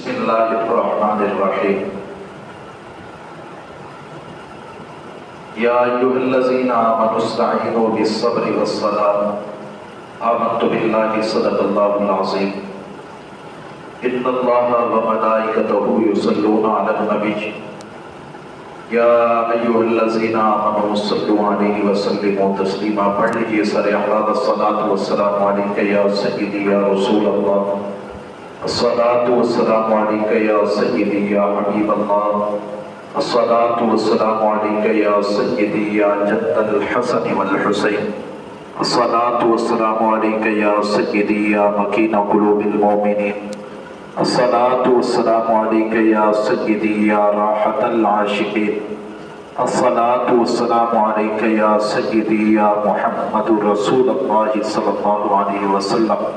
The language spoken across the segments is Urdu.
بسم اللہ الرحمن الرحیم یا ایھا الذین آمنوا استعینوا بالصبر والصلاۃ آمنت باللہ صدق اللہ العظیم ان اللہ وملائکتہ یصلون علی النبی یا ایھا الذین آمنوا صلوا علیہ وسلموا تسلیما۔ پڑھ لیجیے سر احرار الصلاۃ والسلام علیک یا سیدی یا رسول اللہ، الصلاۃ والسلام علیک یا سیدی یا حبیب اللہ، الصلاۃ والسلام علیک یا سیدی یا جد الحسن والحسین، الصلاۃ والسلام علیک یا سیدی یا مکین قلوب المؤمنین، الصلاۃ والسلام علیک یا سیدی یا راحت العاشقین، الصلاۃ والسلام علیک یا سیدی یا محمد رسول اللہ صلی اللہ علیہ وسلم۔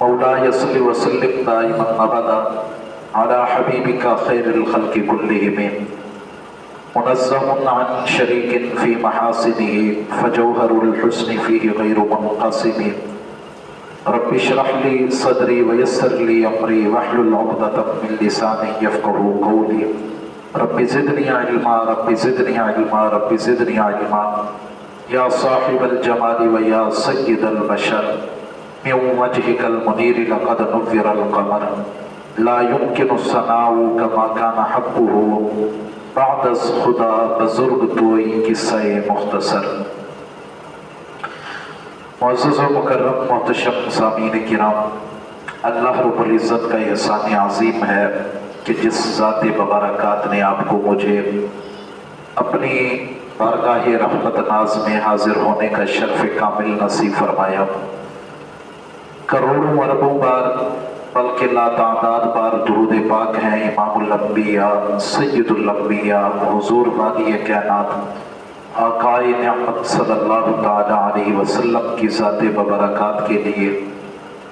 مولاي صل وسلم دائما ابدا على حبيبك خير الخلق كلهم منزه عن شريك في محاسنه فجوهر الحسن فيه غير منقسم۔ رب اشرح لي صدري ويسر لي امري واحلل عقدة من لساني يفقهوا قولي۔ رب زدني علما رب زدني علما رب زدني علما يا صاحب الجمال ويا سيد البشر، من وجهك المنير لقد نور القمر، لا يمكن الثناء كما كان حقه بعد از خدا بزرگ توئی قصہ مختصر۔ معزز و مکرم محتشم سامعین کرام، اللہ رب العزت کا احسان عظیم ہے کہ جس ذات مبارکات نے آپ کو مجھے اپنی بارگاہ رحمت ناز میں حاضر ہونے کا شرف کامل نصیب فرمایا۔ کروڑوں اربوں بار بلکہ لا تعداد بار درود پاک ہیں امام الانبیاء سید الانبیاء حضور بانی کائنات آقائے نعمت صلی اللہ تعالی علیہ وسلم کی ذات مبارکات کے لیے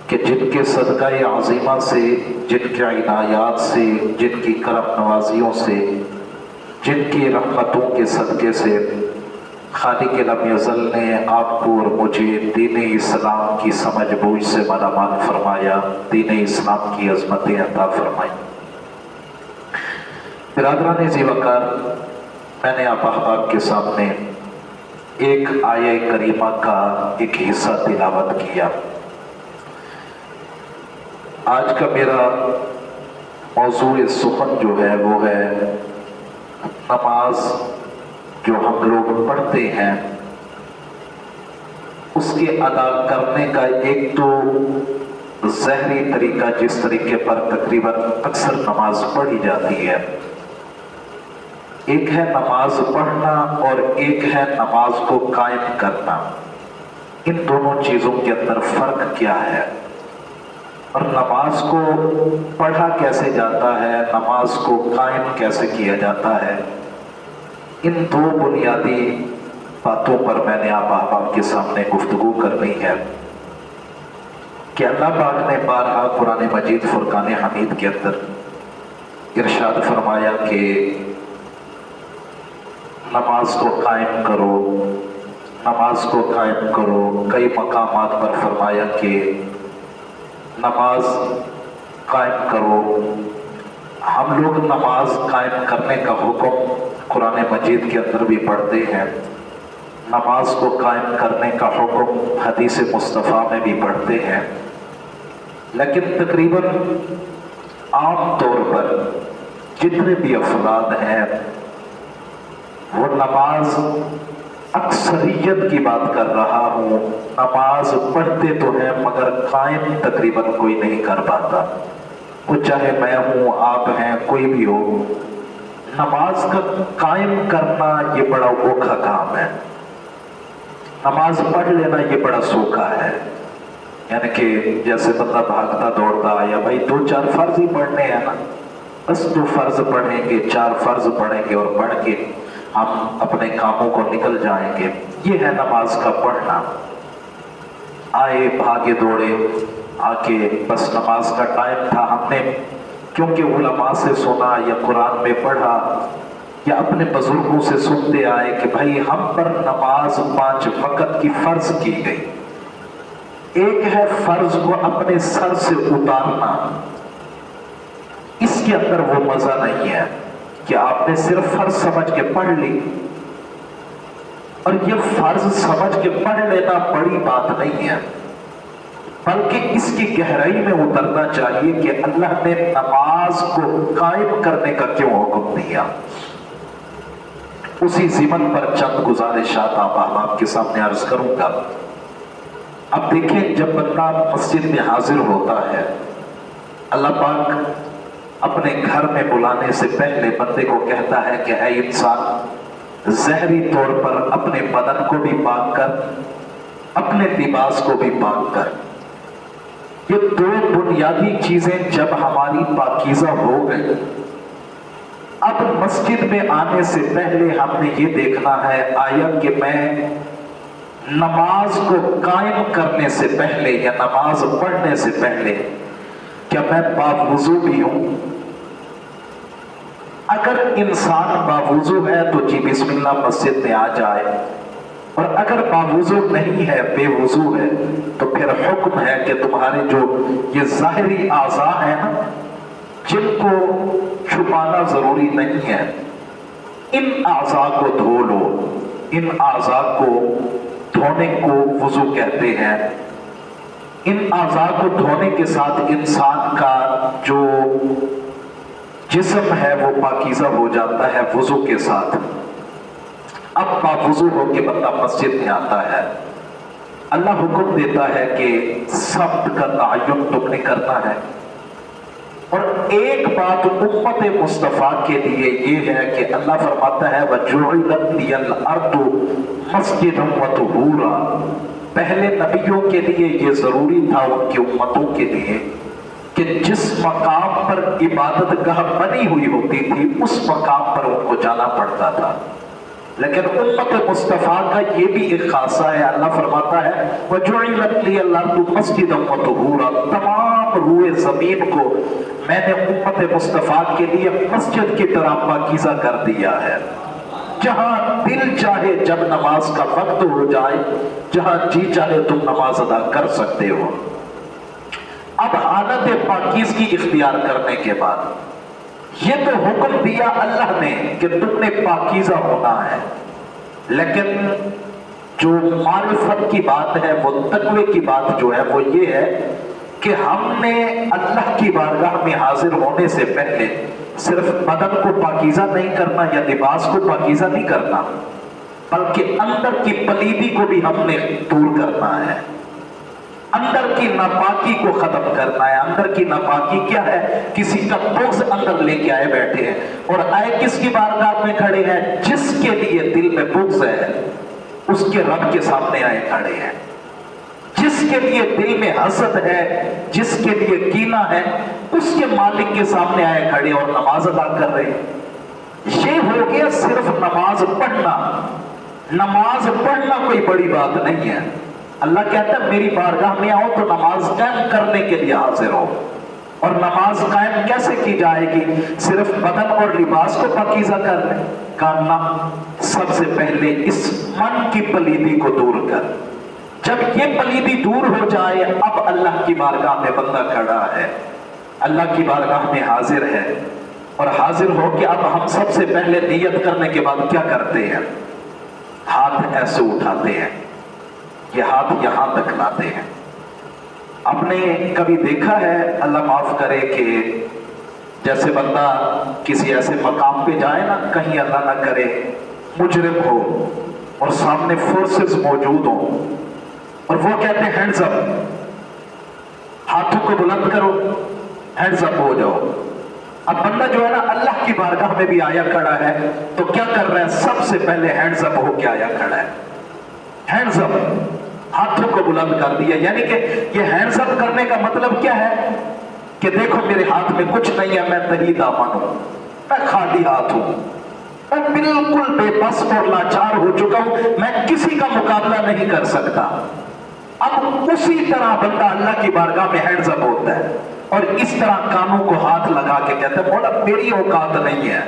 کہ جن کے صدقہ عظیمہ سے، جن کے عنایات سے، جن کی کرم نوازیوں سے، جن کی رحمتوں کے صدقے سے خالق لم یزل نے آپ کو اور مجھے دین اسلام کی سمجھ بوجھ سے مالامال فرمایا، دین اسلام کی عظمتیں عطا فرمائی۔ برادران ذی وقار، میں نے آپ احباب کے سامنے ایک آیہ کریمہ کا ایک حصہ تلاوت کیا۔ آج کا میرا موضوع سخن جو ہے وہ ہے نماز جو ہم لوگ پڑھتے ہیں اس کے ادا کرنے کا ایک تو ظاہری طریقہ جس طریقے پر تقریباً اکثر نماز پڑھی جاتی ہے، ایک ہے نماز پڑھنا اور ایک ہے نماز کو قائم کرنا۔ ان دونوں چیزوں کے اندر فرق کیا ہے اور نماز کو پڑھا کیسے جاتا ہے، نماز کو قائم کیسے کیا جاتا ہے، ان دو بنیادی باتوں پر میں نے آپ احباب کے سامنے گفتگو کرنی ہے کہ اللہ پاک نے بارہا قرآن مجید فرقان حمید کے اندر ارشاد فرمایا کہ نماز کو قائم کرو، نماز کو قائم کرو۔ کئی مقامات پر فرمایا کہ نماز قائم کرو۔ ہم لوگ نماز قائم کرنے کا حکم قرآن مجید کے اندر بھی پڑھتے ہیں، نماز کو قائم کرنے کا حکم حدیث مصطفیٰ میں بھی پڑھتے ہیں، لیکن تقریباً عام طور پر جتنے بھی افراد ہیں وہ نماز اکثریت کی بات کر رہا ہوں، نماز پڑھتے تو ہیں مگر قائم تقریباً کوئی نہیں کر پاتا۔ وہ چاہے میں ہوں، آپ ہیں، کوئی بھی ہو، نماز کا قائم کرنا یہ بڑا اوکھا کام ہے۔ نماز پڑھ لینا یہ بڑا سوکھا ہے، یعنی کہ جیسے بندہ بھاگتا دوڑتا آیا، بھائی 2-4 فرض ہی پڑھنے ہیں نا، بس 2 فرض پڑھیں گے، 4 فرض پڑھیں گے اور پڑھ کے ہم اپنے کاموں کو نکل جائیں گے۔ یہ ہے نماز کا پڑھنا۔ آئے بھاگے دوڑے آ کے بس نماز کا ٹائم تھا، ہم نے کیونکہ علماء سے سنا یا قرآن میں پڑھا یا اپنے بزرگوں سے سنتے آئے کہ بھائی ہم پر نماز 5 وقت کی فرض کی گئی۔ ایک ہے فرض کو اپنے سر سے اتارنا، اس کے اندر وہ مزہ نہیں ہے کہ آپ نے صرف فرض سمجھ کے پڑھ لی، اور یہ فرض سمجھ کے پڑھ لینا بڑی بات نہیں ہے، بلکہ اس کی گہرائی میں اترنا چاہیے کہ اللہ نے نماز کو قائم کرنے کا کیوں حکم دیا۔ اسی ضمن پر چند گزارشات آپ کے سامنے عرض کروں گا۔ اب دیکھیں، جب بندہ مسجد میں حاضر ہوتا ہے، اللہ پاک اپنے گھر میں بلانے سے پہلے بندے کو کہتا ہے کہ اے انسان، ظاہری طور پر اپنے بدن کو بھی پاک کر، اپنے لباس کو بھی پاک کر۔ یہ دو بنیادی چیزیں جب ہماری پاکیزہ ہو گئی، اب مسجد میں آنے سے پہلے ہم نے یہ دیکھنا ہے آیا کہ میں نماز کو قائم کرنے سے پہلے یا نماز پڑھنے سے پہلے کیا میں باوضو بھی ہوں؟ اگر انسان باوضو ہے تو جی بسم اللہ مسجد میں آ جائے، اور اگر باوضو نہیں ہے، بے وضو ہے، تو پھر حکم ہے کہ تمہارے جو یہ ظاہری اعضاء ہیں نا، جن کو چھپانا ضروری نہیں ہے، ان اعضاء کو دھو لو۔ ان اعضاء کو دھونے کو وضو کہتے ہیں۔ ان اعضاء کو دھونے کے ساتھ انسان کا جو جسم ہے وہ پاکیزہ ہو جاتا ہے وضو کے ساتھ۔ اب باوضو ہو کے بندہ مسجد میں آتا ہے، اللہ حکم دیتا ہے کہ سبت کا تعین تم نے کرنا ہے، اور ایک بات امت مصطفیٰ کے لیے یہ ہے کہ اللہ فرماتا ہے وَجُعِلَتْ لِيَ الْأَرْضُ مَسْجِدًا وَطُهُورًا۔ پہلے نبیوں کے لیے یہ ضروری تھا، ان کی امتوں کے لیے، کہ جس مقام پر عبادت گاہ بنی ہوئی ہوتی تھی اس مقام پر ان کو جانا پڑتا تھا۔ لیکن امت مصطفیٰ کا یہ بھی ایک خاصہ ہے، اللہ فرماتا ہے وَجُعِلَتْ لِيَ الْأَرْضُ مَسْجِدًا وَطُهُورًا۔ تمام روئے زمین کو میں نے امت مصطفیٰ کے لیے مسجد کی طرح پاکیزہ کر دیا ہے، جہاں دل چاہے جب نماز کا وقت ہو جائے، جہاں جی چاہے تم نماز ادا کر سکتے ہو۔ اب حالت پاکیزگی اختیار کرنے کے بعد یہ تو حکم دیا اللہ نے کہ تم نے پاکیزہ ہونا ہے، لیکن جو معرفت کی بات ہے، وہ تقوی کی بات جو ہے وہ یہ ہے کہ ہم نے اللہ کی بارگاہ میں حاضر ہونے سے پہلے صرف بدن کو پاکیزہ نہیں کرنا یا لباس کو پاکیزہ نہیں کرنا، بلکہ اندر کی پلیدی کو بھی ہم نے دور کرنا ہے، اندر کی ناپاکی کو ختم کرنا ہے۔ اندر کی ناپاکی کیا ہے؟ کسی کا بغض اندر لے کے آئے بیٹھے ہیں، اور آئے کس کی بارگاہ میں کھڑے ہیں؟ جس کے لیے دل میں بغض ہے اس کے رب کے سامنے آئے کھڑے ہیں، جس کے لیے دل میں حسد ہے، جس کے لیے کینہ ہے، اس کے مالک کے سامنے آئے کھڑے اور نماز ادا کر رہے ہیں۔ یہ ہو گیا صرف نماز پڑھنا۔ نماز پڑھنا کوئی بڑی بات نہیں ہے، اللہ کہتا ہے میری بارگاہ میں آؤ تو نماز قائم کرنے کے لیے حاضر ہو۔ اور نماز قائم کیسے کی جائے گی؟ صرف بدن اور لباس کو پاکیزہ کرنا، سب سے پہلے اس من کی پلیدی کو دور کر۔ جب یہ پلیدی دور ہو جائے، اب اللہ کی بارگاہ میں بندہ کھڑا ہے، اللہ کی بارگاہ میں حاضر ہے، اور حاضر ہو کہ اب ہم سب سے پہلے نیت کرنے کے بعد کیا کرتے ہیں؟ ہاتھ ایسے اٹھاتے ہیں، یہ ہاتھ یہاں تک لاتے ہیں۔ آپ نے کبھی دیکھا ہے، اللہ معاف کرے، کہ جیسے بندہ کسی ایسے مقام پہ جائے نا، کہیں اللہ نہ کرے مجرم ہو اور سامنے فورسز موجود ہوں، اور وہ کہتے ہیں ہینڈز اپ، ہاتھوں کو بلند کرو، ہینڈز اپ ہو جاؤ۔ اب بندہ جو ہے نا اللہ کی بارگاہ میں بھی آیا کھڑا ہے، تو کیا کر رہا ہے؟ سب سے پہلے ہینڈز اپ ہو کے آیا کھڑا ہے، ہینڈز اپ، ہاتھوں کو بلند کر دیا۔ یعنی کہ یہ ہینڈز اپ کرنے کا مطلب کیا ہے؟ کہ دیکھو میرے ہاتھ میں کچھ نہیں ہے، میں تہی دامن ہوں، میں خالی ہاتھ ہوں، میں بالکل بے بس اور لاچار ہو چکا ہوں، میں کسی کا مقابلہ نہیں کر سکتا۔ اب اسی طرح بندہ اللہ کی بارگاہ میں ہینڈز اپ ہوتا ہے، اور اس طرح کانوں کو ہاتھ لگا کے کہتا ہے مولا میری اوقات نہیں ہے،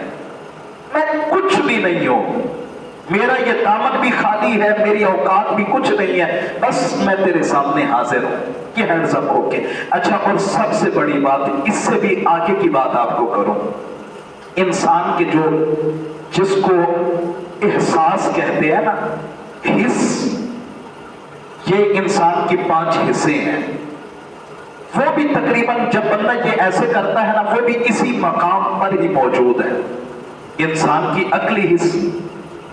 میں کچھ بھی نہیں ہوں، میرا یہ دامن بھی خالی ہے، میری اوقات بھی کچھ نہیں ہے، بس میں تیرے سامنے حاضر ہوں، یہ ہینڈز اپ ہو کے۔ اچھا، اور سب سے بڑی بات، اس سے بھی آگے کی بات آپ کو کروں، انسان کے جو جس کو احساس کہتے ہیں نا، حس، یہ انسان کی 5 حصے ہیں، وہ بھی تقریباً جب بندہ یہ ایسے کرتا ہے نا، وہ بھی اسی مقام پر ہی موجود ہے۔ انسان کی عقلی حص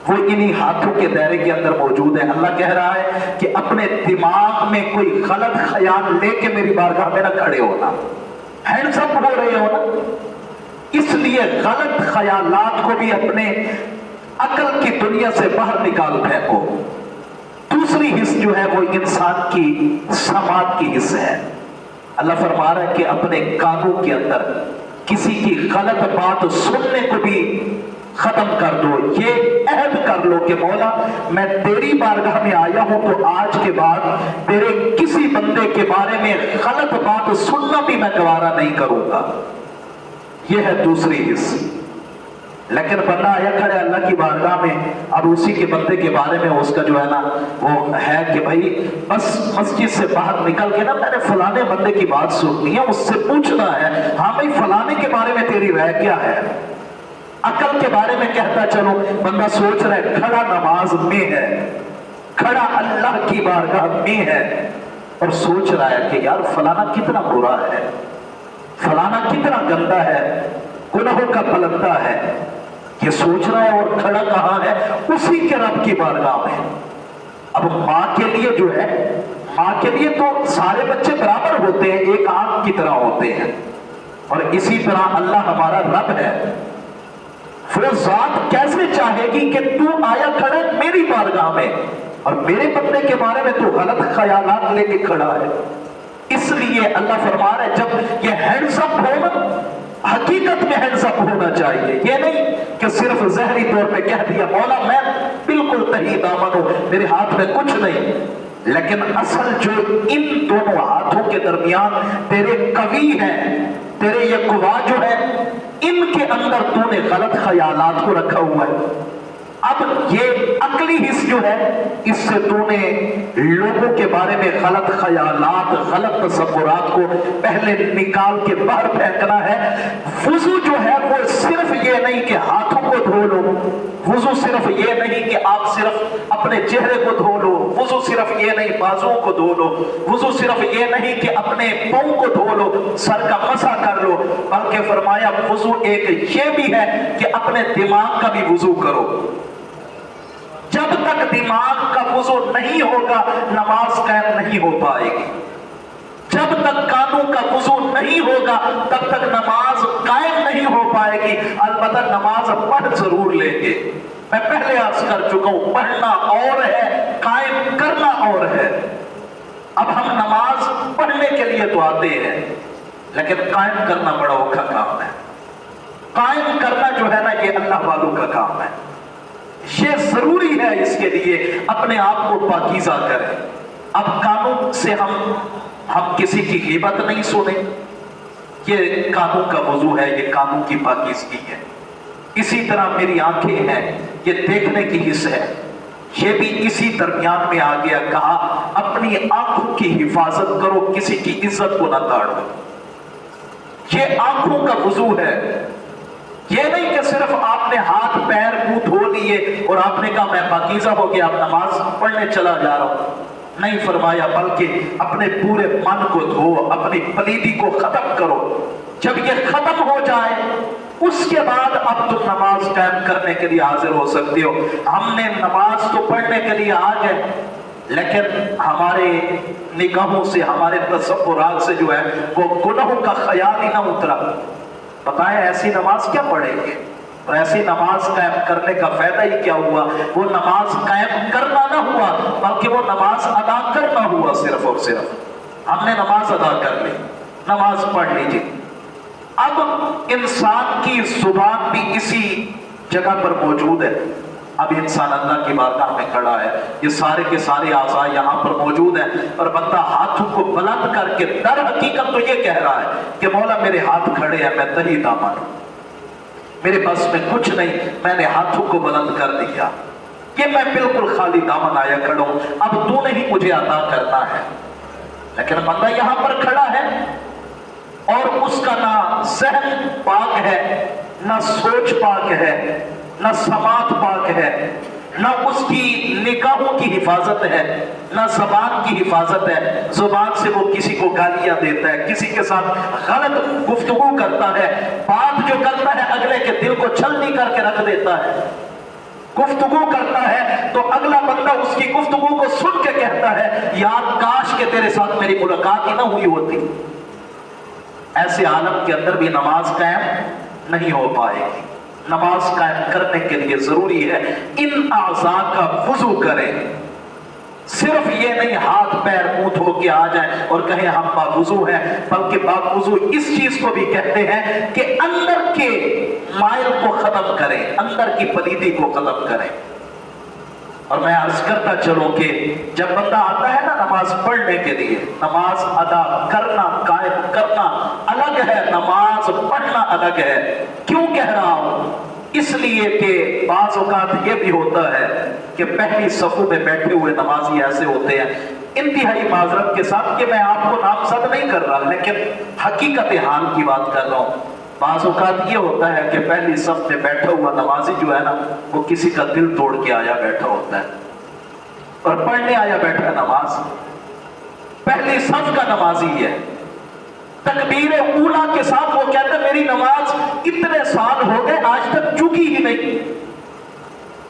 وہ انہی ہاتھوں کے دائرے کے اندر موجود ہے۔ اللہ کہہ رہا ہے کہ اپنے دماغ میں کوئی غلط خیال لے کے میری بارگاہ میں نہ کھڑے ہونا، ہینڈز اپ ہو رہے ہو نا، اس لیے غلط خیالات کو بھی اپنے عقل کی دنیا سے باہر نکال پھینکو۔ دوسری حص جو ہے وہ انسان کی سماعت کی حص ہے۔ اللہ فرما رہا ہے کہ اپنے کانوں کے اندر کسی کی غلط بات سننے کو بھی ختم کر دو، یہ عہد کر لو کہ مولا میں تیری بارگاہ میں آیا ہوں تو آج کے بعد تیرے کسی بندے کے بارے میں غلط بات سننا بھی میں گوارا نہیں کروں گا۔ یہ ہے دوسری حص۔ لیکن بندہ آیا کھڑے اللہ کی بارگاہ میں، اب اسی کے بندے کے بارے میں اس کا جو ہے نا وہ ہے کہ بھائی بس مسجد سے باہر نکل کے نا میں نے فلانے بندے کی بات سننی ہے، اس سے پوچھنا ہے ہاں بھائی فلانے کے بارے میں تیری رائے کیا ہے۔ عقل کے بارے میں کہتا چلو، بندہ سوچ رہا ہے کھڑا نماز میں ہے، کھڑا اللہ کی بارگاہ میں ہے، اور سوچ رہا ہے کہ یار فلانا کتنا برا ہے، فلانا کتنا گندا ہے، گناہوں کا پلندہ ہے، یہ سوچ رہا ہے، اور کھڑا کہاں ہے؟ اسی کے رب کی بارگاہ میں۔ اب ماں کے لیے جو ہے، ماں کے لیے تو سارے بچے برابر ہوتے ہیں، ایک آنکھ کی طرح ہوتے ہیں، اور اسی طرح اللہ ہمارا رب ہے۔ وہ ذات کیسے چاہے گی کہ تو آیا کھڑے میری بارگاہ میں اور میرے بندے کے بارے میں تو غلط خیالات لے کے کھڑا ہے؟ اس لیے اللہ فرما رہا ہے جب یہ ہینڈز اپ ہونا، حقیقت میں ہینڈز اپ ہونا چاہیے، یہ نہیں کہ صرف ظاہری طور پہ کہہ دیا مولا میں بالکل تہی دامن ہوں، میرے ہاتھ میں کچھ نہیں، لیکن اصل جو ان دونوں ہاتھوں کے درمیان تیرے قوی ہیں، تیرے یہ قوا جو ہے، ان کے اندر تو نے غلط خیالات کو رکھا ہوا ہے۔ اب یہ عقلی حص جو ہے، اس سے تو نے لوگوں کے بارے میں غلط خیالات، غلط تصورات کو پہلے نکال کے باہر پھینکنا ہے۔ وضو جو ہے وہ صرف یہ نہیں کہ ہاتھوں کو دھو لو، وضو صرف یہ نہیں کہ آپ صرف اپنے چہرے کو دھو لو، وضو صرف یہ نہیں بازوؤں کو دھو لو، وضو صرف یہ نہیں کہ اپنے پاؤں کو دھو لو، سر کا مسح کر لو، بلکہ فرمایا وضو ایک یہ بھی ہے کہ اپنے دماغ کا بھی وضو کرو۔ جب تک دماغ کا وضو نہیں ہوگا نماز قائم نہیں ہو پائے گی، جب تک کانوں کا وضو نہیں ہوگا تب تک نماز قائم نہیں ہو پائے گی۔ البتہ نماز پڑھ ضرور لیں گے، میں پہلے عرض کر چکا ہوں، پڑھنا اور ہے، قائم کرنا اور ہے۔ اب ہم نماز پڑھنے کے لیے تو آتے ہیں، لیکن قائم کرنا بڑا اوکھا کام ہے۔ قائم کرنا جو ہے نا یہ اللہ والوں کا کام ہے، یہ ضروری ہے، اس کے لیے اپنے آپ کو پاکیزہ کریں۔ اب کانوں سے ہم کسی کی غیبت نہیں سنیں، یہ کانوں کا وضو ہے، یہ کانوں کی پاکیزگی ہے۔ اسی طرح میری آنکھیں ہیں، یہ دیکھنے کی حص ہے، یہ بھی اسی درمیان میں آ گیا، کہا اپنی آنکھوں کی حفاظت کرو، کسی کی عزت کو نہ توڑو۔ یہ آنکھوں کا وضو ہے، یہ نہیں کہ صرف آپ نے ہاتھ پیر منہ دھو لیے اور آپ نے کہا میں پاکیزہ ہو گیا اب نماز پڑھنے چلا جا رہا ہوں، نہیں فرمایا، بلکہ اپنے پورے من کو دھو، اپنی پلیدی کو ختم کرو۔ جب یہ ختم ہو جائے اس کے بعد اب تم نماز قائم کرنے کے لیے حاضر ہو سکتے ہو۔ ہم نے نماز تو پڑھنے کے لیے آ گئے، لیکن ہمارے نگاہوں سے، ہمارے تصورات سے جو ہے وہ گناہوں کا خیال ہی نہ اترا۔ بتائیں ایسی نماز کیا پڑھیں گے؟ اور ایسی نماز قائم کرنے کا فائدہ ہی کیا ہوا؟ وہ نماز قائم کرنا نہ ہوا بلکہ وہ نماز ادا کرنا ہوا۔ صرف اور صرف ہم نے نماز ادا کر لی، نماز پڑھ لیجیے۔ اب انسان کی زبان بھی اسی جگہ پر موجود ہے۔ اب انسان اللہ کی بارگاہ میں کھڑا ہے، یہ سارے کے سارے اعضاء یہاں پر موجود ہیں، اور بندہ ہاتھوں کو بلند کر کے در حقیقت تو یہ کہہ رہا ہے کہ مولا میرے ہاتھ کھڑے ہیں، میں تہی دامن ہوں، میرے بس میں کچھ نہیں، میں نے ہاتھوں کو بلند کر دیا۔ کہ میں بالکل خالی دامن آیا کھڑا ہوں، اب تو نے ہی مجھے عطا کرنا ہے۔ لیکن بندہ یہاں پر کھڑا ہے اور اس کا نہ ذہن پاک ہے، نہ سوچ پاک ہے، نہ سماعت پاک ہے، نہ اس کی نگاہوں کی حفاظت ہے، نہ زبان کی حفاظت ہے۔ زبان سے وہ کسی کو گالیاں دیتا ہے، کسی کے ساتھ غلط گفتگو کرتا ہے، بات جو کرتا ہے اگلے کے دل کو چھلنی کر کے رکھ دیتا ہے۔ گفتگو کرتا ہے تو اگلا بندہ اس کی گفتگو کو سن کے کہتا ہے یار کاش کہ تیرے ساتھ میری ملاقات ہی نہ ہوئی ہوتی۔ ایسے عالم کے اندر بھی نماز قائم نہیں ہو پائے گی۔ نماز قائم کرنے کے لیے ضروری ہے ان اعضاء کا وضو کریں۔ صرف یہ نہیں ہاتھ پیر منہ دھو کے آ جائیں اور کہیں ہم باوضو ہیں، بلکہ باوضو اس چیز کو بھی کہتے ہیں کہ اندر کے مائل کو ختم کریں، اندر کی پلیدی کو ختم کریں۔ اور میں عرض کرتا چلوں کہ جب بندہ آتا ہے نا نماز پڑھنے کے لیے، نماز ادا کرنا قائم کرنا الگ ہے، نماز پڑھنا الگ ہے۔ کیوں کہہ رہا ہوں؟ اس لیے کہ بعض اوقات یہ بھی ہوتا ہے کہ پہلی صفوں میں بیٹھے ہوئے نمازی ایسے ہوتے ہیں، انتہائی معذرت کے ساتھ کہ میں آپ کو نامزد نہیں کر رہا لیکن حقیقت حال کی بات کر رہا ہوں۔ بعض اوقات یہ ہوتا ہے کہ پہلی صف میں بیٹھا ہوا نمازی جو ہے نا وہ کسی کا دل توڑ کے آیا بیٹھا ہوتا ہے اور پڑھنے آیا بیٹھا ہے نماز، پہلی صف کا نمازی ہے، تکبیر اولا کے ساتھ وہ کہتا ہے میری نماز اتنے سال ہو گئے آج تک چکی ہی نہیں،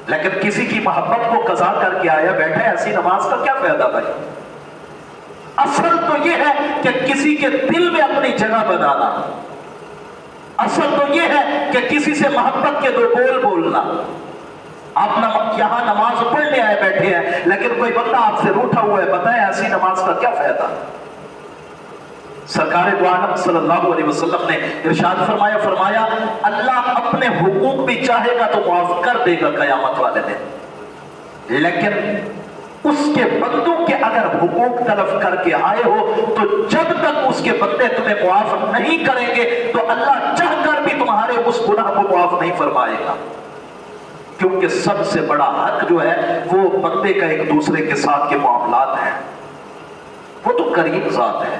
لیکن کسی کی محبت کو قضا کر کے آیا بیٹھا ہے، ایسی نماز کا کیا فائدہ بھائی؟ اصل تو یہ ہے کہ کسی کے دل میں اپنی جگہ بنانا، اصل تو یہ ہے کہ کسی سے محبت کے دو بول بولنا۔ آپ یہاں نماز پڑھنے آئے بیٹھے ہیں لیکن کوئی بندہ آپ سے روٹھا ہوا ہے، بتائیں ایسی نماز کا کیا فائدہ؟ سرکار دو عالم صلی اللہ علیہ وسلم نے ارشاد فرمایا اللہ اپنے حقوق بھی چاہے گا تو معاف کر دے گا قیامت والے دن، لیکن اس کے بندوں کے اگر حقوق تلف کر کے آئے ہو تو جب تک اس کے بندے تمہیں معاف نہیں کریں گے تو اللہ چاہ کر بھی تمہارے اس گناہ کو معاف نہیں فرمائے گا، کیونکہ سب سے بڑا حق جو ہے وہ بندے کا ایک دوسرے کے ساتھ کے معاملات ہیں۔ وہ تو کریم ذات ہے،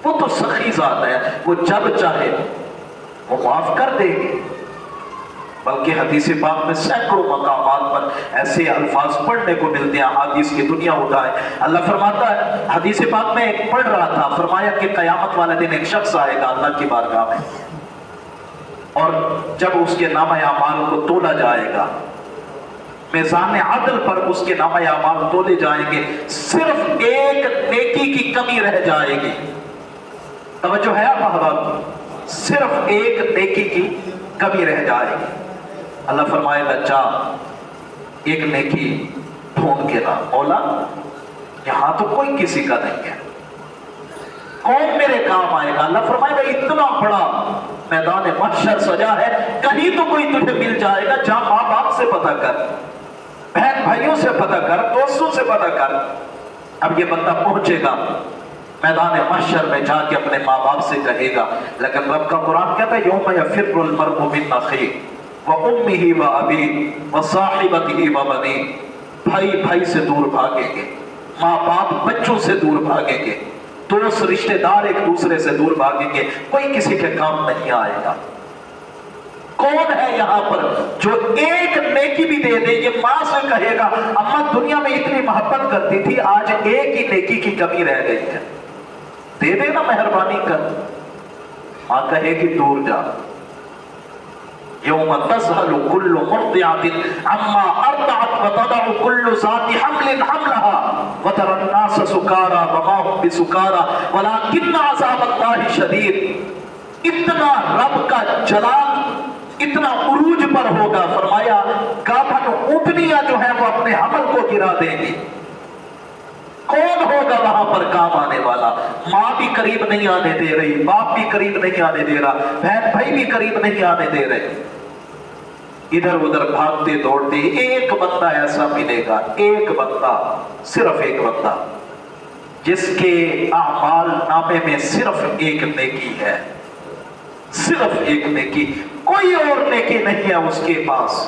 وہ تو سخی ذات ہے، وہ جب چاہے وہ معاف کر دے گی۔ بلکہ حدیث پاک میں سینکڑوں مقامات پر ایسے الفاظ پڑھنے کو ملتے ہیں، حدیث کی دنیا اٹھائے اللہ فرماتا ہے، حدیث پاک میں ایک پڑھ رہا تھا، فرمایا کہ قیامت والے دن ایک شخص آئے گا اللہ کی بارگاہ میں، اور جب اس کے نامہ اعمال کو تولا جائے گا، میزان عدل پر اس کے نامہ اعمال تولے جائیں گے، صرف ایک نیکی کی کمی رہ جائے گی۔ توجہ ہے آپ احباب، صرف ایک نیکی کی کمی رہ جائے گی۔ اللہ فرمائے گا جا ایک نیکی ڈھونڈ کے لا، مولا یہاں تو کوئی کسی کا نہیں ہے، کون میرے کام آئے گا؟ اللہ فرمائے گا اتنا بڑا میدان محشر سجا ہے، کہیں تو کوئی تجھے مل جائے گا، جا ماں باپ سے پتہ کر، بہن بھائیوں سے پتہ کر، دوستوں سے پتہ کر۔ اب یہ بندہ پہنچے گا میدان محشر میں، جا کے اپنے ماں باپ سے کہے گا، لیکن رب کا قرآن کہتا ہے یوم یفر المرء من اخیہ وامہ وابیہ وصاحبتہ وبنیہ، بھائی بھائی سے دور بھاگیں گے، ماں باپ بچوں سے دور بھاگیں گے، دوست رشتہ دار ایک دوسرے سے دور بھاگیں گے، کوئی کسی کے کام نہیں آئے گا۔ کون ہے یہاں پر جو ایک نیکی بھی دے دے؟ یہ ماں سے کہے گا اماں دنیا میں اتنی محبت کرتی تھی، آج ایک ہی نیکی کی کمی رہ گئی ہے، دے دے نا مہربانی کر۔ ماں کہے گی دور جا، یوم تذہل کل مرضعۃ عما ارضعت وتضع کل ذات حمل حملها وترى الناس سکارى وما هم بسکارى ولكن عذاب اللہ شدید۔ اتنا رب کا جلال اتنا عروج پر ہوگا، فرمایا گابھن اونٹنیاں جو ہیں وہ اپنے حمل کو گرا دیں گی۔ کون ہوگا وہاں پر کام آنے والا؟ ماں بھی قریب نہیں آنے دے رہی، باپ بھی قریب نہیں آنے دے رہا، بہن بھائی بھی قریب نہیں آنے دے رہے، ادھر ادھر بھاگتے دوڑتے۔ ایک بندہ ایسا ملے گا، ایک بندہ، صرف ایک بندہ جس کے اعمال نامے میں صرف ایک نیکی ہے، صرف ایک نیکی، کوئی اور نیکی نہیں ہے اس کے پاس۔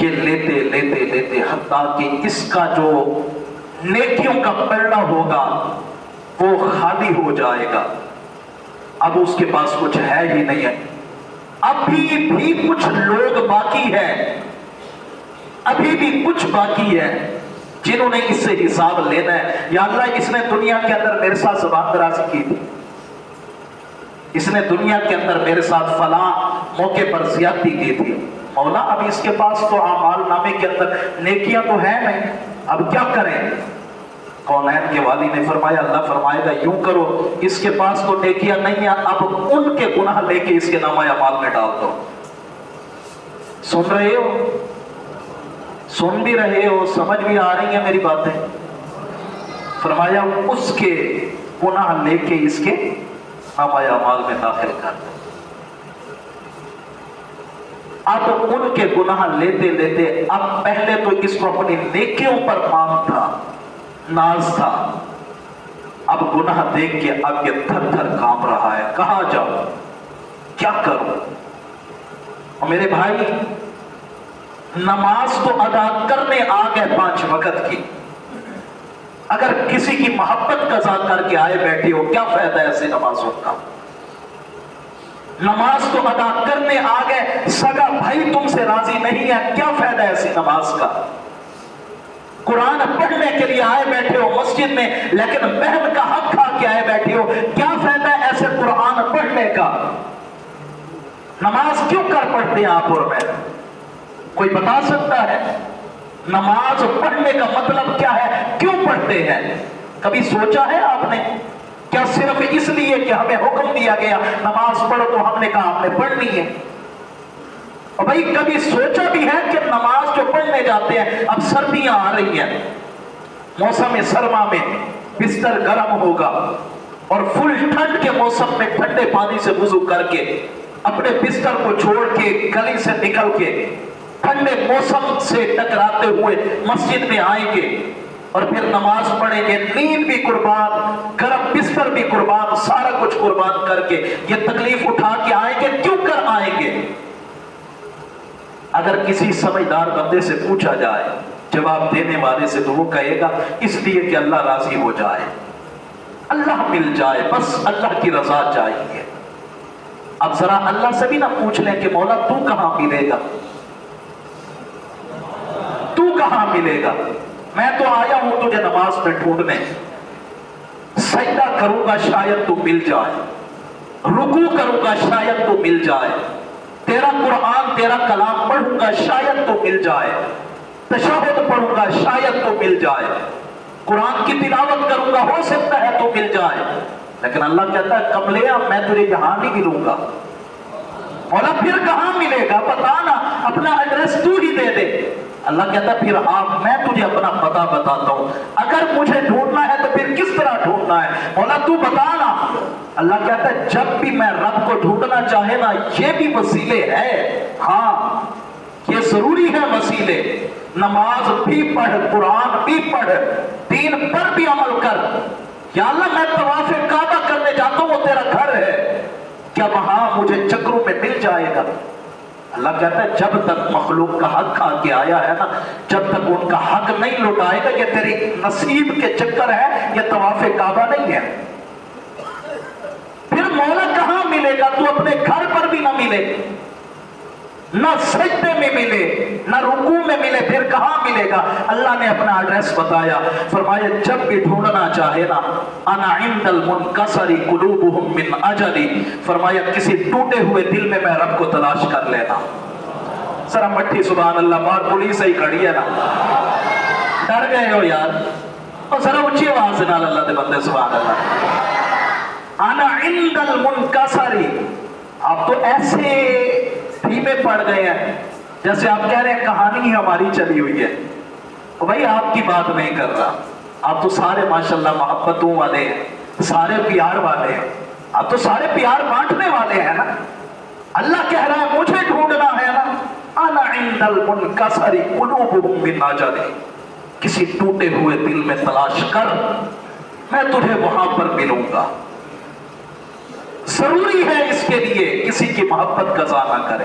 یہ لیتے لیتے لیتے حتیٰ کہ اس کا جو نیکیوں کا پلڑا ہوگا وہ خالی ہو جائے گا، اب اس کے پاس کچھ ہے ہی نہیں ہے۔ ابھی بھی کچھ لوگ باقی ہیں، ابھی بھی کچھ باقی ہے جنہوں نے اس سے حساب لینا ہے۔ یا اللہ، اس نے دنیا کے اندر میرے ساتھ زبان درازی کی تھی، اس نے دنیا کے اندر میرے ساتھ فلاں موقع پر زیادتی کی تھی، مولا اب اس کے پاس تو اعمال نامے کے اندر نیکیاں تو ہیں نہیں، اب کیا کریں؟ کونین کے والی نے فرمایا، اللہ فرمائے گا یوں کرو، اس کے پاس تو نیکیاں نہیں ہیں، اب ان کے گناہ لے کے اس کے نامہ اعمال میں ڈال دو۔ سن رہے ہو؟ سن بھی رہے ہو؟ سمجھ بھی آ رہی ہیں میری باتیں؟ فرمایا اس کے گناہ لے کے اس کے نامہ اعمال میں داخل کر دو۔ اب ان کے گناہ لیتے لیتے اب پہلے تو اس کو اپنی نیکیوں پر مان تھا، ناز تھا، اب گناہ دیکھ کے اب یہ تھر تھر کانپ رہا ہے، کہاں جاؤں، کیا کروں؟ اور میرے بھائی، نماز تو ادا کرنے آ گئے 5 وقت کی، اگر کسی کی محبت قضا کر کے آئے بیٹھے ہو، کیا فائدہ ہے ایسے نمازوں کا؟ نماز تو ادا کرنے آ گئے، سگا بھائی تم سے راضی نہیں ہے، کیا فائدہ ہے ایسی نماز کا؟ قرآن پڑھنے کے لیے آئے بیٹھے ہو مسجد میں، لیکن بہن کا حق کھا کے آئے بیٹھے ہو، کیا فائدہ ہے ایسے قرآن پڑھنے کا؟ نماز کیوں کر پڑھتے ہیں آپ اور میں؟ کوئی بتا سکتا ہے؟ نماز پڑھنے کا مطلب کیا ہے؟ کیوں پڑھتے ہیں؟ کبھی سوچا ہے آپ نے؟ کیا صرف اس لیے کہ ہمیں حکم دیا گیا نماز پڑھو تو ہم نے کہا ہم نے پڑھنی ہے؟ اور بھائی کبھی سوچا بھی ہے کہ نماز جو پڑھنے جاتے ہیں، اب سردیاں آ رہی ہیں، موسم سرما میں بستر گرم ہوگا، اور فل ٹھنڈ کے موسم میں ٹھنڈے پانی سے وضو کر کے اپنے بستر کو چھوڑ کے گلی سے نکل کے ٹھنڈے موسم سے ٹکراتے ہوئے مسجد میں آئیں گے اور پھر نماز پڑھیں گے، نیند بھی قربان، گرم بستر بھی قربان، سارا کچھ قربان کر کے یہ تکلیف اٹھا کے آئیں گے۔ کیوں کر آئیں گے؟ اگر کسی سمجھدار بندے سے پوچھا جائے، جواب دینے والے سے، تو وہ کہے گا اس لیے کہ اللہ راضی ہو جائے، اللہ مل جائے، بس اللہ کی رضا چاہیے۔ اب ذرا اللہ سے بھی نہ پوچھ لیں کہ مولا تو کہاں ملے گا، تو کہاں ملے گا؟ میں تو آیا ہوں تجھے نماز میں ڈھونڈنے، سجدہ کروں گا شاید تو مل جائے، رکوع کروں گا شاید تو مل جائے، تیرا قرآن تیرا کلام پڑھوں گا شاید تو مل جائے، تشہد پڑھوں گا شاید تو مل جائے، قرآن کی تلاوت کروں گا ہو سکتا ہے تو مل جائے۔ لیکن اللہ کہتا ہے کملیا میں تجھے یہاں نہیں ملوں گا۔ مولا پھر کہاں ملے گا؟ بتا نا، اپنا ایڈریس تو ہی دے دے۔ اللہ کہتا ہے پھر میں تجھے اپنا پتہ بتاتا ہوں، اگر مجھے ڈھونڈنا ہے تو پھر کس طرح ڈھونڈنا ہے؟ مولا تو بتا نا۔ اللہ کہتا ہے جب بھی میں رب کو ڈھونڈنا چاہے نا، یہ بھی وسیلے ہیں، ہاں یہ ضروری ہے وسیلے، نماز بھی پڑھ، قرآن بھی پڑھ، دین پر بھی عمل کر۔ یا اللہ میں طواف کعبہ کرنے جاتا ہوں، وہ تیرا گھر ہے، کیا وہاں مجھے چکروں میں مل جائے گا؟ اللہ کہتا ہے جب تک مخلوق کا حق کھا کے آیا ہے نا، جب تک ان کا حق نہیں لوٹائے گا، یہ تیری نصیب کے چکر ہے، یہ طواف کعبہ نہیں ہے۔ پھر مولا کہاں ملے گا؟ تو اپنے گھر پر بھی نہ ملے، نہ سجدے میں ملے، نہ رکوع میں ملے، پھر کہاں ملے گا؟ اللہ نے اپنا ایڈریس بتایا، فرمایا جب بھی ڈھونڈنا چاہے نا، انا عند المنکسر قلوبہم من اجلی، فرمایا کسی ٹوٹے ہوئے دل میں میں رب کو تلاش کر لینا۔ ذرا مٹھی سبحان اللہ، بار پولیس ہی کھڑی ہے نا، ڈر گئے ہو یار؟ اور ذرا اونچی آواز نال اللہ دے بندے سبحان اللہ۔ انا عند المنکسر، آپ تو ایسے دھیمے پڑ گئے ہیں جیسے آپ کہہ رہے ہیں کہانی ہماری چلی ہوئی ہے۔ بھائی آپ کی بات نہیں کر رہا، آپ تو سارے ماشاءاللہ محبتوں والے ہیں، سارے پیار والے ہیں، آپ تو سارے پیار بانٹنے والے ہیں نا۔ اللہ کہہ رہا ہے مجھے ڈھونڈنا ہے نا، انا عند المنکسر قلوبہم من اجلی، کسی ٹوٹے ہوئے دل میں تلاش کر، میں تجھے وہاں پر ملوں گا۔ ضروری ہے اس کے لیے کسی کی محبت قضا نہ کرے۔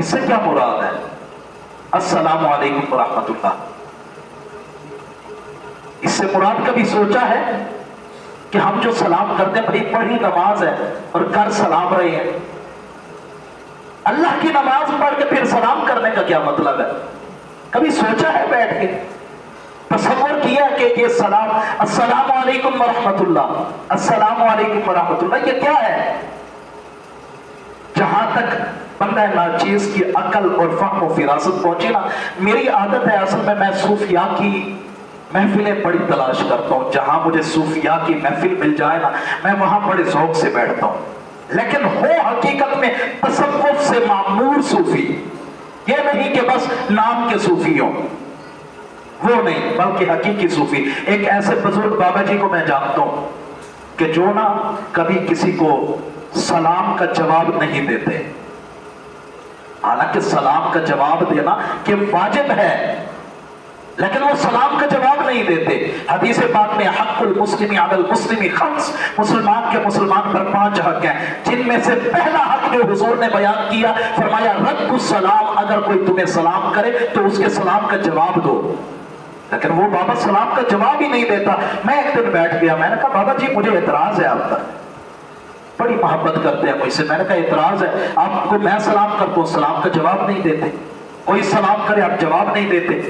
اس سے کیا مراد ہے؟ السلام علیکم ورحمۃ اللہ، اس سے مراد کبھی سوچا ہے کہ ہم جو سلام کرتے ہیں بڑی پڑھی نماز ہے اور کر سلام رہے ہیں؟ اللہ کی نماز پڑھ کے پھر سلام کرنے کا کیا مطلب ہے؟ کبھی سوچا ہے بیٹھ کے؟ تصور کیا کہ یہ سلام السلام علیکم ورحمۃ اللہ، السلام علیکم ورحمۃ اللہ، یہ کیا ہے؟ جہاں تک بندہ ناچیز کی عقل اور فہم و فراست پہنچی نا، میری عادت ہے اصل میں صوفیاء کی محفلیں بڑی تلاش کرتا ہوں، جہاں مجھے صوفیاء کی محفل مل جائے نا میں وہاں بڑے ذوق سے بیٹھتا ہوں، لیکن ہو حقیقت میں تصوف سے معمور صوفی، یہ نہیں کہ بس نام کے صوفی ہوں، وہ نہیں، بلکہ حقیقی صوفی۔ ایک ایسے بزرگ بابا جی کو میں جانتا ہوں کہ جو نا کبھی کسی کو سلام کا جواب نہیں دیتے، حالانکہ سلام کا جواب دینا کہ واجب ہے، لیکن وہ سلام کا جواب نہیں دیتے۔ حدیث پاک میں حق المسلم علی المسلم خمس، مسلمان کے مسلمان پر 5 حق ہیں، جن میں سے پہلا حق جو حضور نے بیان کیا، فرمایا رد السلام، اگر کوئی تمہیں سلام کرے تو اس کے سلام کا جواب دو۔ لیکن وہ بابا سلام کا جواب ہی نہیں دیتا۔ میں ایک دن بیٹھ گیا، میں نے کہا بابا جی مجھے اعتراض ہے آپ پر، بڑی محبت کرتے ہیں مجھ سے، میں نے کہا اعتراض ہے آپ کو، میں سلام کرتا ہوں سلام کا جواب نہیں دیتے، کوئی سلام کرے آپ جواب نہیں دیتے۔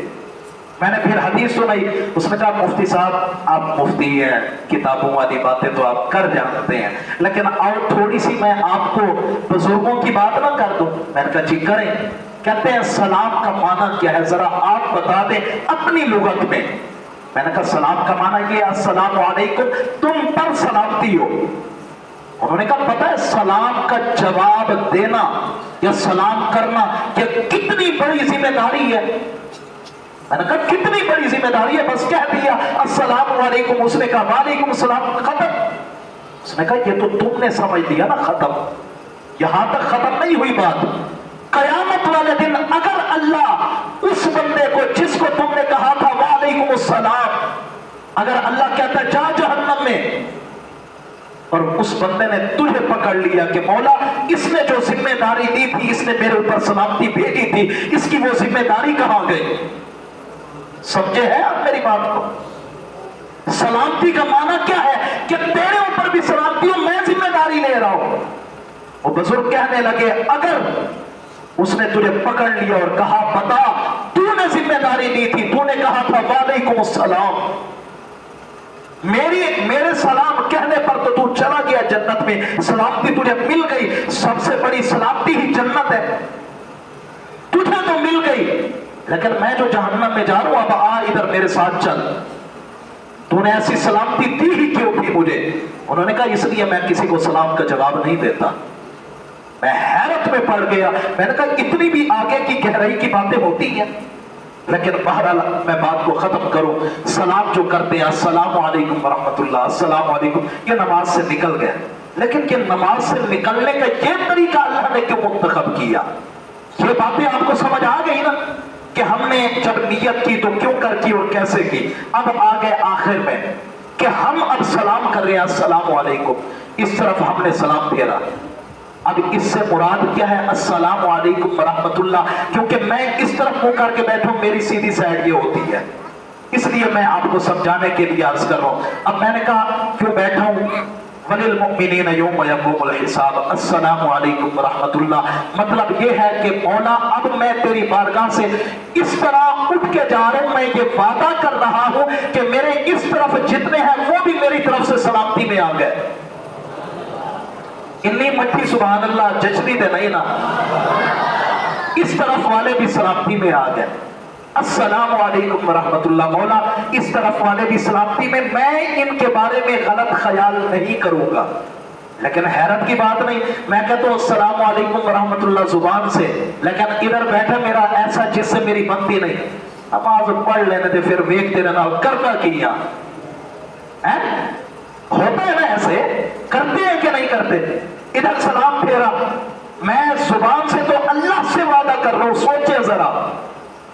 میں نے پھر حدیث سنائی، اس نے کہا مفتی صاحب آپ مفتی ہیں، کتابوں والی باتیں تو آپ کر جانتے ہیں، لیکن آؤ تھوڑی سی میں آپ کو بزرگوں کی بات نہ کر دوں۔ میں نے کہا جی کریں۔ کہتے ہیں سلام کا معنی کیا ہے، ذرا آپ بتا دیں اپنی لغت میں۔ میں نے کہا سلام کا معنی یہ السلام علیکم، تم پر سلامتی ہو۔ انہوں نے کہا پتہ ہے سلام کا جواب دینا یا سلام کرنا کہ کتنی بڑی ذمہ داری ہے؟ میں نے کہا کتنی بڑی ذمہ داری ہے، بس کہہ دیا السلام علیکم، اس نے کہا وعلیکم السلام، ختم۔ اس نے کہا یہ تو تم نے سمجھ لیا نا ختم، یہاں تک ختم نہیں ہوئی بات۔ قیامت والے دن اگر اللہ اس بندے کو جس کو تم نے کہا تھا وعلیکم السلام، اگر اللہ کہتا جا جہنم میں، اور اس بندے نے تجھے پکڑ لیا کہ مولا اس نے جو ذمہ داری دی تھی، اس نے میرے اوپر سلامتی بھیجی تھی، اس کی وہ ذمہ داری کہاں گئی؟ سمجھے ہیں آپ میری بات کو؟ سلامتی کا معنی کیا ہے کہ تیرے اوپر بھی سلامتی ہو، میں ذمہ داری لے رہا ہوں۔ وہ بزرگ کہنے لگے اگر اس نے تجھے پکڑ لیا اور کہا بتا تو نے ذمہ داری دی تھی، تو نے کہا تھا وعلیکم السلام، میرے سلام کہنے پر تو چلا گیا جنت میں، سلامتی تجھے مل گئی، سب سے بڑی سلامتی ہی جنت ہے، تجھے تو مل گئی، لیکن میں جو جہنم میں جا رہا ہوں اب آ ادھر میرے ساتھ چل، تو نے ایسی سلامتی دی ہی کیوں تھی مجھے؟ انہوں نے کہا اس لیے میں کسی کو سلام کا جواب نہیں دیتا۔ میں حیرت میں پڑ گیا، میں نے کہا اتنی بھی آگے کی گہرائی کی باتیں ہوتی ہیں، لیکن بہرحال میں بات کو ختم کروں۔ سلام جو کرتے ہیں السلام علیکم ورحمۃ اللہ، السلام علیکم، یہ نماز سے نکل گئے، لیکن کہ نماز سے نکلنے کا یہ طریقہ اللہ نے کیوں منتخب کیا؟ یہ باتیں آپ کو سمجھ آ گئی نا کہ ہم نے جب نیت کی تو کیوں کر کی اور کیسے کی؟ اب آگے آخر میں کہ ہم اب سلام کر رہے ہیں السلام علیکم، اس طرف ہم نے سلام پھیرا، اب اس سے مراد کیا ہے السلام علیکم ورحمۃ اللہ، کیونکہ میں اس طرف منہ کر کے بیٹھوں میری سیدھی سائڈ یہ ہوتی ہے، اس لیے میں آپ کو سمجھانے کے لیے عرض کر رہا ہوں۔ اب میں نے کہا کیوں بیٹھا ہوں، وَلِلْمُؤْمِنِينَ يَوْمَ يَقُومُ الْحِسَابُ، السلام علیکم ورحمۃ اللہ، مطلب یہ ہے کہ مولا اب میں تیری بارگاہ سے اس طرح اٹھ کے جا رہا ہوں، میں یہ وعدہ کر رہا ہوں کہ میرے اس طرف جتنے ہیں وہ بھی میری طرف سے سلامتی میں آ گئے۔ انی مٹھی سبحان اللہ جچنی دے نہیں نا، اس طرف والے بھی سلامتی میں آ گئے، السلام علیکم ورحمۃ اللہ، مولا اس طرف والے بھی سلامتی میں، میں ان کے بارے میں غلط خیال نہیں کروں گا۔ لیکن حیرت کی بات نہیں، میں کہتا ہوں السلام علیکم ورحمۃ اللہ زبان سے، لیکن ادھر بیٹھا میرا ایسا جس سے میری بنتی نہیں، نماز پڑھ لینے دے پھر ویکتے رہنا کرنا کیا ہوتا ہے نا، ایسے کرتے ہیں کہ نہیں کرتے؟ ادھر سلام پھیرا، میں زبان سے تو اللہ سے وعدہ کر رہا ہوں، سوچے ذرا،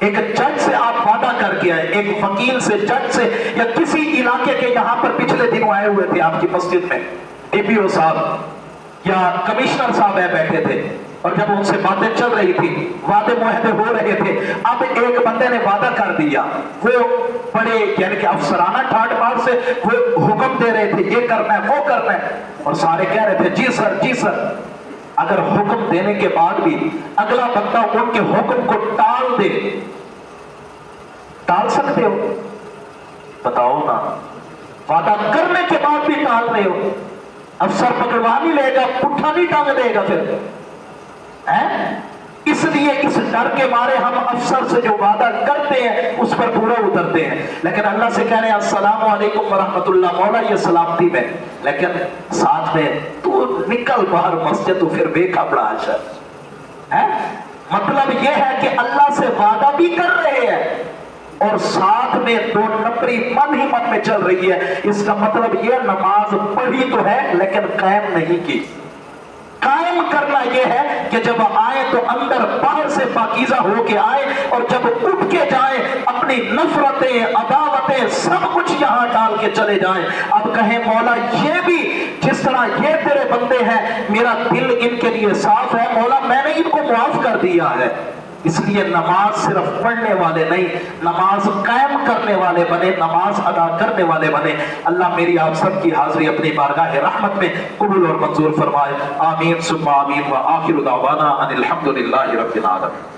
ایک جج سے آپ وعدہ کر کے آئے، ایک وکیل سے، جج سے، یا کسی علاقے کے یہاں پر پچھلے دنوں آئے ہوئے تھے آپ کی مسجد میں ڈی پی او صاحب یا کمشنر صاحب ہے بیٹھے تھے، اور جب ان سے باتیں چل رہی تھی، وعدے معاہدے ہو رہے تھے، اب ایک بندے نے وعدہ کر دیا، وہ بڑے یعنی کہ افسرانہ ٹھاٹ بات سے وہ حکم دے رہے تھے یہ کرنا ہے وہ کرنا ہے، اور سارے کہہ رہے تھے جی سر جی سر۔ اگر حکم دینے کے بعد بھی اگلا بندہ ان کے حکم کو ٹال دے، ٹال سکتے ہو؟ بتاؤ نا، وعدہ کرنے کے بعد بھی ٹال رہے ہو، افسر پکڑوا نہیں لے گا، پٹھا نہیں ٹانگ دے گا پھر؟ اس لیے اس ڈر کے مارے ہم افسر سے جو وعدہ کرتے ہیں اس پر پورا اترتے ہیں، لیکن اللہ سے کہہ رہے ہیں السلام علیکم ورحمۃ اللہ، مولا یہ سلامتی میں، لیکن ساتھ میں تو نکل باہر مسجد تو پھر بے کپڑا ہے۔ مطلب یہ ہے کہ اللہ سے وعدہ بھی کر رہے ہیں اور ساتھ میں دو نمبری من ہی من میں چل رہی ہے۔ اس کا مطلب یہ نماز پڑھی تو ہے لیکن قائم نہیں کی۔ قائم کرنا یہ ہے کہ جب آئے تو اندر باہر سے پاکیزہ ہو کے آئے، اور جب اٹھ کے جائیں اپنی نفرتیں عداوتیں سب کچھ یہاں ڈال کے چلے جائیں۔ اب کہیں مولا یہ بھی جس طرح یہ تیرے بندے ہیں میرا دل ان کے لیے صاف ہے، مولا میں نے ان کو معاف کر دیا ہے۔ اس لیے نماز صرف پڑھنے والے نہیں، نماز قائم کرنے والے بنے، نماز ادا کرنے والے بنے۔ اللہ میری آپ سب کی حاضری اپنی بارگاہ رحمت میں قبول اور منظور فرمائے، آمین ثم آمین، وآخر دعوانا ان الحمد للہ رب العالمین۔